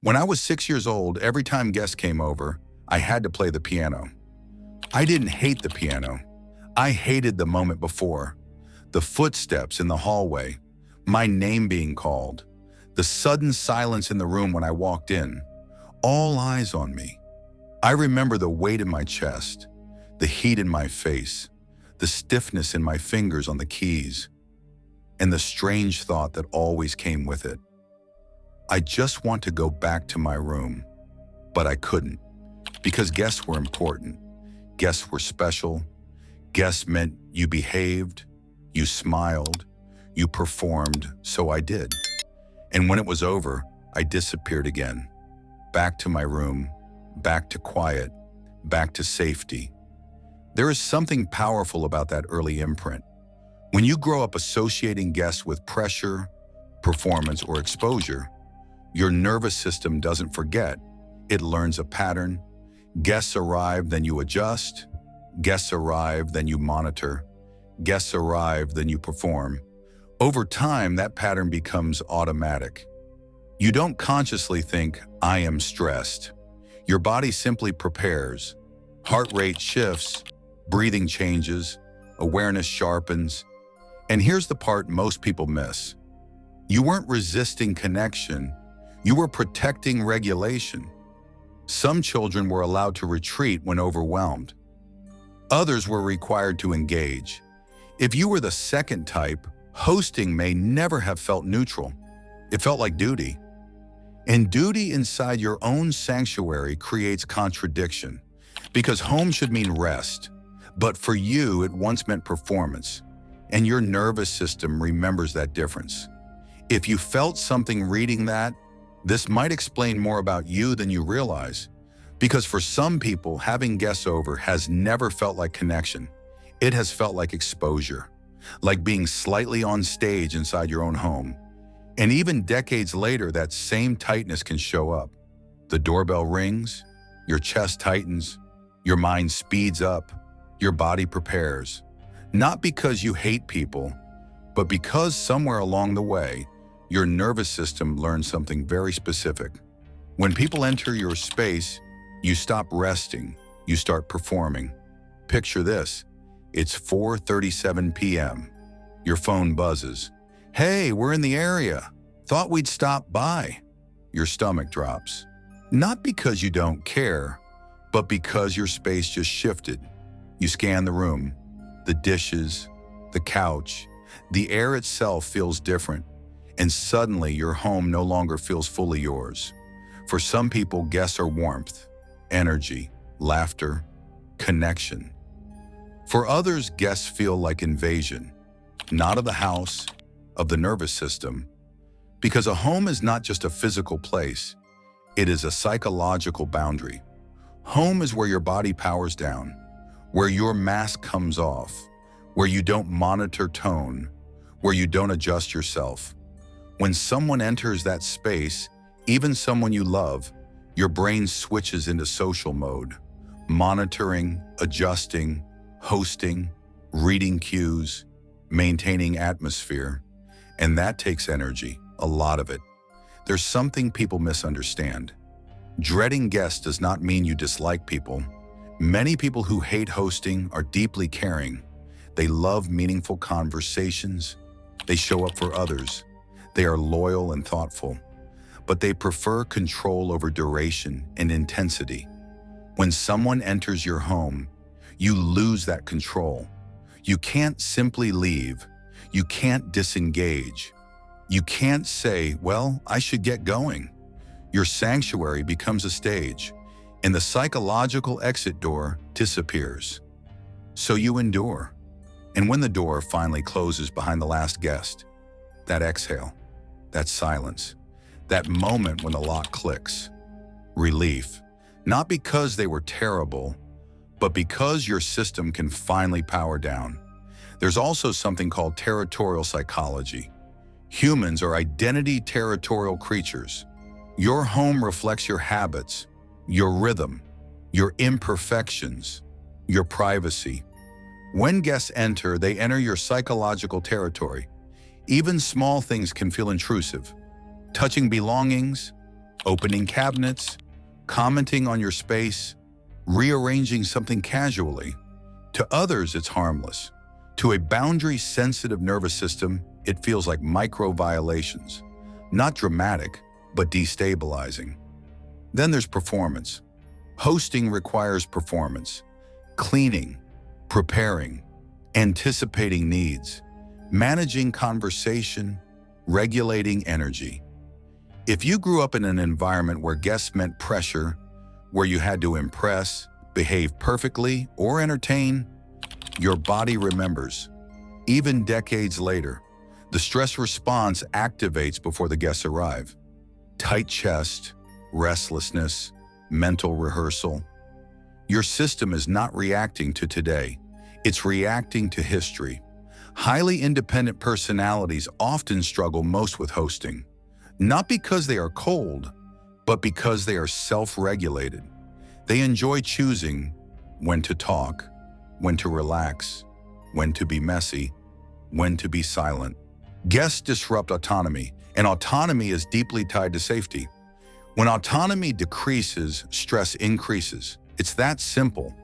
When I was 6 years old, every time guests came over, I had to play the piano. I didn't hate the piano. I hated the moment before. The footsteps in the hallway, my name being called, the sudden silence in the room when I walked in, all eyes on me. I remember the weight in my chest, the heat in my face, the stiffness in my fingers on the keys, and the strange thought that always came with it. I just want to go back to my room, but I couldn't, because guests were important. Guests were special. Guests meant you behaved, you smiled, you performed, so I did. And when it was over, I disappeared again. Back to my room, back to quiet, back to safety. There is something powerful about that early imprint. When you grow up associating guests with pressure, performance, or exposure, your nervous system doesn't forget. It learns a pattern. Guests arrive, then you adjust. Guests arrive, then you monitor. Guests arrive, then you perform. Over time, that pattern becomes automatic. You don't consciously think, I am stressed. Your body simply prepares. Heart rate shifts, breathing changes, awareness sharpens. And here's the part most people miss. You weren't resisting connection. You were protecting regulation. Some children were allowed to retreat when overwhelmed. Others were required to engage. If you were the second type, hosting may never have felt neutral. It felt like duty. And duty inside your own sanctuary creates contradiction, because home should mean rest. But for you, it once meant performance, and your nervous system remembers that difference. If you felt something reading that, this might explain more about you than you realize, because for some people, having guests over has never felt like connection. It has felt like exposure, like being slightly on stage inside your own home. And even decades later, that same tightness can show up. The doorbell rings, your chest tightens, your mind speeds up, your body prepares. Not because you hate people, but because somewhere along the way, your nervous system learns something very specific. When people enter your space, you stop resting, you start performing. Picture this, it's 4:37 p.m. Your phone buzzes. Hey, we're in the area. Thought we'd stop by. Your stomach drops. Not because you don't care, but because your space just shifted. You scan the room, the dishes, the couch. The air itself feels different. And suddenly your home no longer feels fully yours. For some people, guests are warmth, energy, laughter, connection. For others, guests feel like invasion, not of the house, of the nervous system. Because a home is not just a physical place, it is a psychological boundary. Home is where your body powers down, where your mask comes off, where you don't monitor tone, where you don't adjust yourself. When someone enters that space, even someone you love, your brain switches into social mode, monitoring, adjusting, hosting, reading cues, maintaining atmosphere. And that takes energy, a lot of it. There's something people misunderstand. Dreading guests does not mean you dislike people. Many people who hate hosting are deeply caring. They love meaningful conversations. They show up for others. They are loyal and thoughtful, but they prefer control over duration and intensity. When someone enters your home, you lose that control. You can't simply leave. You can't disengage. You can't say, well, I should get going. Your sanctuary becomes a stage, and the psychological exit door disappears. So you endure. And when the door finally closes behind the last guest, that exhale, that silence, that moment when the lock clicks. Relief, not because they were terrible, but because your system can finally power down. There's also something called territorial psychology. Humans are identity territorial creatures. Your home reflects your habits, your rhythm, your imperfections, your privacy. When guests enter, they enter your psychological territory. Even small things can feel intrusive. Touching belongings, opening cabinets, commenting on your space, rearranging something casually. To others, it's harmless. To a boundary-sensitive nervous system, it feels like micro-violations. Not dramatic, but destabilizing. Then there's performance. Hosting requires performance. Cleaning, preparing, anticipating needs, managing conversation, regulating energy. If you grew up in an environment where guests meant pressure, where you had to impress, behave perfectly, or entertain, your body remembers. Even decades later, the stress response activates before the guests arrive. Tight chest, restlessness, mental rehearsal. Your system is not reacting to today, it's reacting to history. Highly independent personalities often struggle most with hosting, not because they are cold, but because they are self-regulated. They enjoy choosing when to talk, when to relax, when to be messy, when to be silent. Guests disrupt autonomy, and autonomy is deeply tied to safety. When autonomy decreases, stress increases. It's that simple.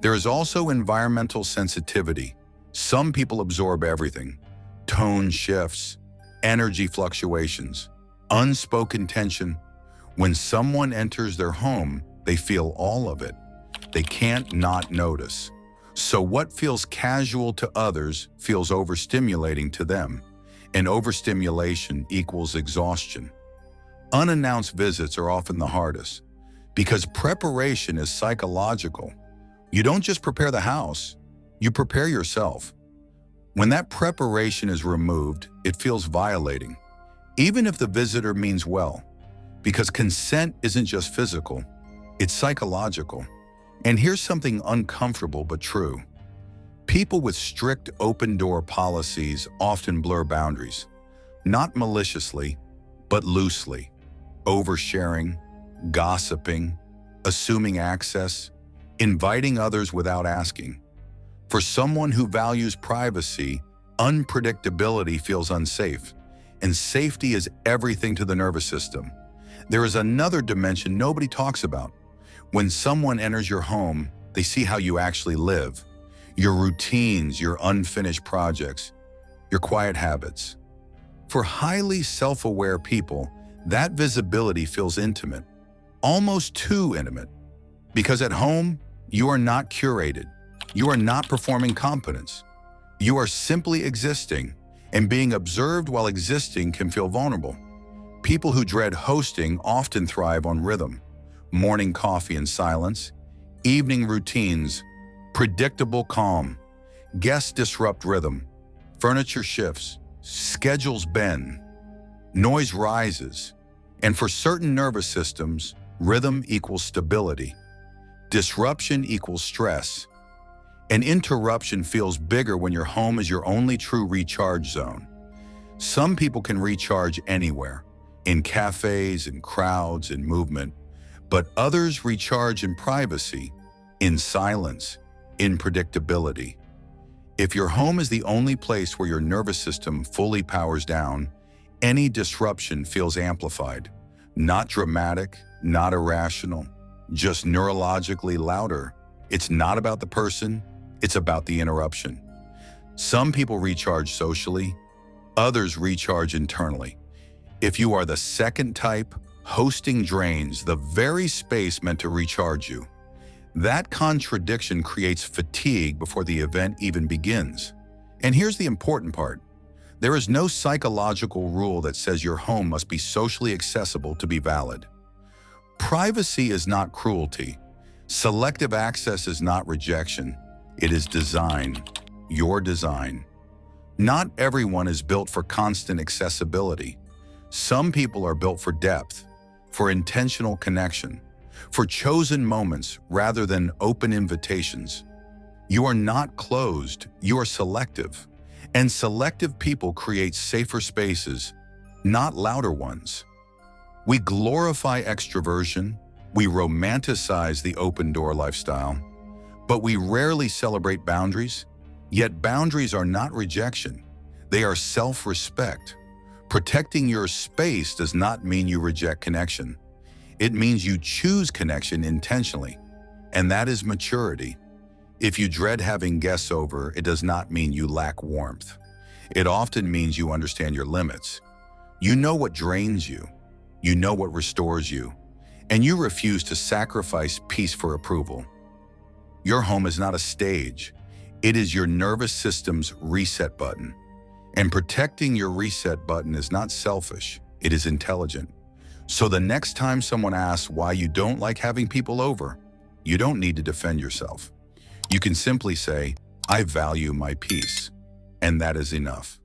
There is also environmental sensitivity. Some people absorb everything. Tone shifts, energy fluctuations, unspoken tension. When someone enters their home, they feel all of it. They can't not notice. So what feels casual to others feels overstimulating to them, and overstimulation equals exhaustion. Unannounced visits are often the hardest, because preparation is psychological. You don't just prepare the house, you prepare yourself. When that preparation is removed, it feels violating, even if the visitor means well, because consent isn't just physical, it's psychological. And here's something uncomfortable but true. People with strict open-door policies often blur boundaries, not maliciously, but loosely. Oversharing, gossiping, assuming access, inviting others without asking. For someone who values privacy, unpredictability feels unsafe, and safety is everything to the nervous system. There is another dimension nobody talks about. When someone enters your home, they see how you actually live, your routines, your unfinished projects, your quiet habits. For highly self-aware people, that visibility feels intimate, almost too intimate. Because at home, you are not curated. You are not performing competence. You are simply existing, and being observed while existing can feel vulnerable. People who dread hosting often thrive on rhythm. Morning coffee and silence, evening routines, predictable calm. Guests disrupt rhythm, furniture shifts, schedules bend, noise rises, and for certain nervous systems, rhythm equals stability. Disruption equals stress. An interruption feels bigger when your home is your only true recharge zone. Some people can recharge anywhere, in cafes, in crowds, in movement, but others recharge in privacy, in silence, in predictability. If your home is the only place where your nervous system fully powers down, any disruption feels amplified. Not dramatic, not irrational, just neurologically louder. It's not about the person, it's about the interruption. Some people recharge socially, others recharge internally. If you are the second type, hosting drains the very space meant to recharge you. That contradiction creates fatigue before the event even begins. And here's the important part. There is no psychological rule that says your home must be socially accessible to be valid. Privacy is not cruelty. Selective access is not rejection. It is design, your design. Not everyone is built for constant accessibility. Some people are built for depth, for intentional connection, for chosen moments rather than open invitations. You are not closed, you are selective. And selective people create safer spaces, not louder ones. We glorify extroversion, we romanticize the open-door lifestyle, but we rarely celebrate boundaries. Yet boundaries are not rejection, they are self-respect. Protecting your space does not mean you reject connection. It means you choose connection intentionally, and that is maturity. If you dread having guests over, it does not mean you lack warmth. It often means you understand your limits. You know what drains you. You know what restores you. And you refuse to sacrifice peace for approval. Your home is not a stage. It is your nervous system's reset button. And protecting your reset button is not selfish. It is intelligent. So the next time someone asks why you don't like having people over, you don't need to defend yourself. You can simply say, I value my peace. And that is enough.